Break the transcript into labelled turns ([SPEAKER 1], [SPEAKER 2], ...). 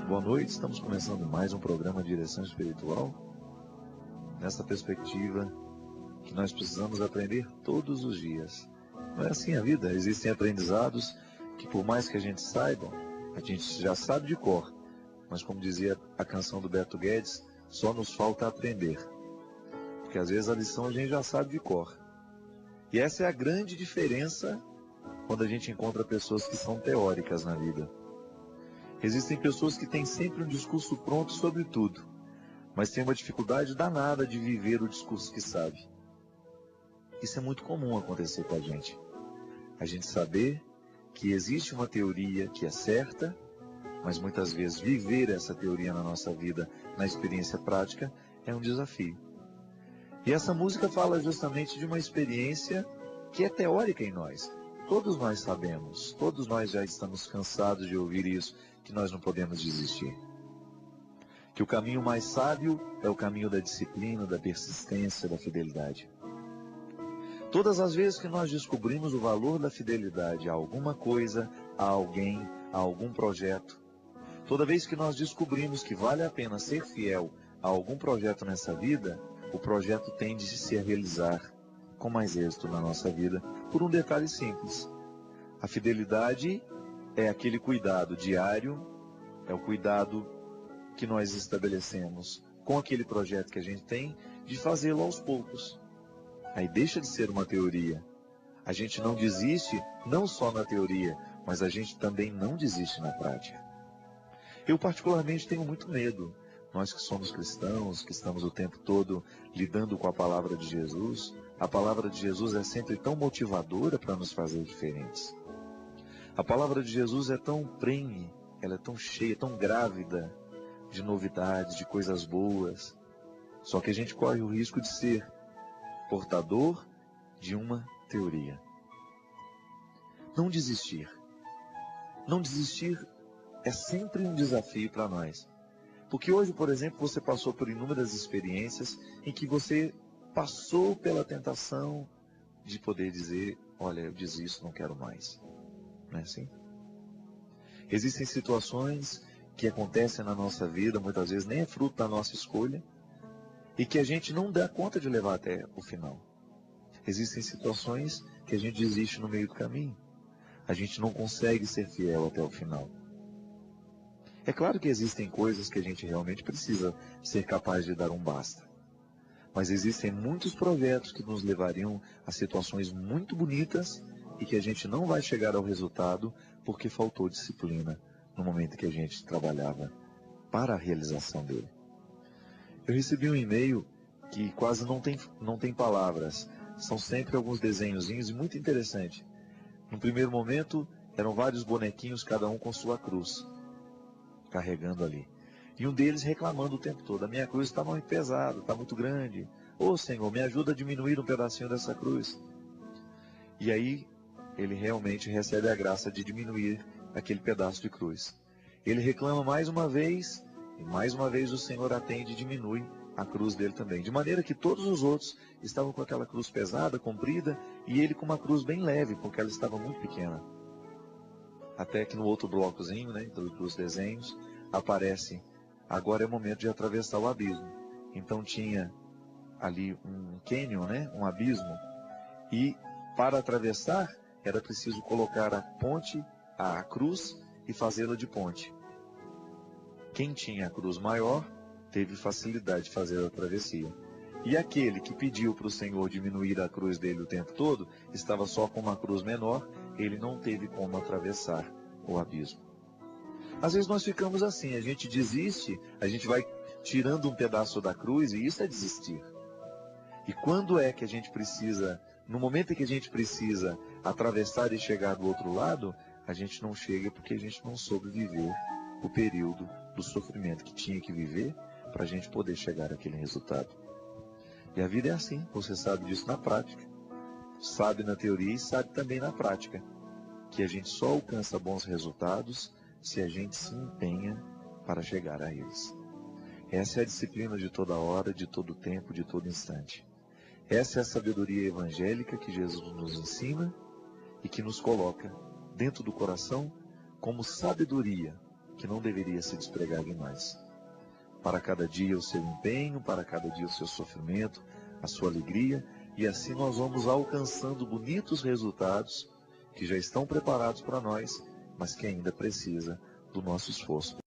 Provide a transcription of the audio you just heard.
[SPEAKER 1] Boa noite, estamos começando mais um programa de Direção Espiritual, nessa perspectiva que nós precisamos aprender todos os dias. Não é assim a vida, existem aprendizados que por mais que a gente saiba, a gente já sabe de cor, mas como dizia a canção do Beto Guedes, só nos falta aprender, porque às vezes a lição a gente já sabe de cor. E essa é a grande diferença quando a gente encontra pessoas que são teóricas na vida. Existem pessoas que têm sempre um discurso pronto sobre tudo, mas têm uma dificuldade danada de viver o discurso que sabe. Isso é muito comum acontecer com a gente. A gente saber que existe uma teoria que é certa, mas muitas vezes viver essa teoria na nossa vida, na experiência prática, é um desafio. E essa música fala justamente de uma experiência que é teórica em nós. Todos nós sabemos, todos nós já estamos cansados de ouvir isso, que nós não podemos desistir. Que o caminho mais sábio é o caminho da disciplina, da persistência, da fidelidade. Todas as vezes que nós descobrimos o valor da fidelidade a alguma coisa, a alguém, a algum projeto, toda vez que nós descobrimos que vale a pena ser fiel a algum projeto nessa vida, o projeto tende a se realizar com mais êxito na nossa vida, por um detalhe simples. A fidelidade é aquele cuidado diário, é o cuidado que nós estabelecemos com aquele projeto que a gente tem, de fazê-lo aos poucos. Aí deixa de ser uma teoria. A gente não desiste, não só na teoria, mas a gente também não desiste na prática. Eu particularmente tenho muito medo. Nós que somos cristãos, que estamos o tempo todo lidando com a palavra de Jesus, a palavra de Jesus é sempre tão motivadora para nos fazer diferentes. A palavra de Jesus é tão prenhe, ela é tão cheia, tão grávida de novidades, de coisas boas. Só que a gente corre o risco de ser portador de uma teoria. Não desistir. Não desistir é sempre um desafio para nós. Porque hoje, por exemplo, você passou por inúmeras experiências em que você passou pela tentação de poder dizer, olha, eu desisto, não quero mais. Não é assim? Existem situações que acontecem na nossa vida, muitas vezes nem é fruto da nossa escolha, e que a gente não dá conta de levar até o final. Existem situações que a gente desiste no meio do caminho. A gente não consegue ser fiel até o final. É claro que existem coisas que a gente realmente precisa ser capaz de dar um basta. Mas existem muitos projetos que nos levariam a situações muito bonitas e que a gente não vai chegar ao resultado porque faltou disciplina no momento que a gente trabalhava para a realização dele. Eu recebi um e-mail que quase não tem palavras. São sempre alguns desenhozinhos e muito interessante. No primeiro momento, eram vários bonequinhos, cada um com sua cruz, carregando ali. E um deles reclamando o tempo todo, a minha cruz está muito pesada, está muito grande. Ô Senhor, me ajuda a diminuir um pedacinho dessa cruz. E aí, ele realmente recebe a graça de diminuir aquele pedaço de cruz. Ele reclama mais uma vez, e mais uma vez o Senhor atende e diminui a cruz dele também. De maneira que todos os outros estavam com aquela cruz pesada, comprida, e ele com uma cruz bem leve, porque ela estava muito pequena. Até que no outro blocozinho, né, dos desenhos, aparece, agora é o momento de atravessar o abismo. Então tinha ali um cânion, né, um abismo, e para atravessar era preciso colocar a ponte, a cruz, e fazê-la de ponte. Quem tinha a cruz maior teve facilidade de fazer a travessia. E aquele que pediu para o Senhor diminuir a cruz dele o tempo todo, estava só com uma cruz menor, ele não teve como atravessar o abismo. Às vezes nós ficamos assim, a gente desiste, a gente vai tirando um pedaço da cruz, e isso é desistir. E quando é que a gente precisa, no momento em que a gente precisa atravessar e chegar do outro lado, a gente não chega porque a gente não soube viver o período do sofrimento que tinha que viver para a gente poder chegar àquele resultado. E a vida é assim, você sabe disso na prática. Sabe na teoria e sabe também na prática. Que a gente só alcança bons resultados se a gente se empenha para chegar a eles. Essa é a disciplina de toda hora, de todo tempo, de todo instante. Essa é a sabedoria evangélica que Jesus nos ensina e que nos coloca dentro do coração como sabedoria que não deveria se despregar demais. Para cada dia o seu empenho, para cada dia o seu sofrimento, a sua alegria, e assim nós vamos alcançando bonitos resultados que já estão preparados para nós, mas que ainda precisa do nosso esforço.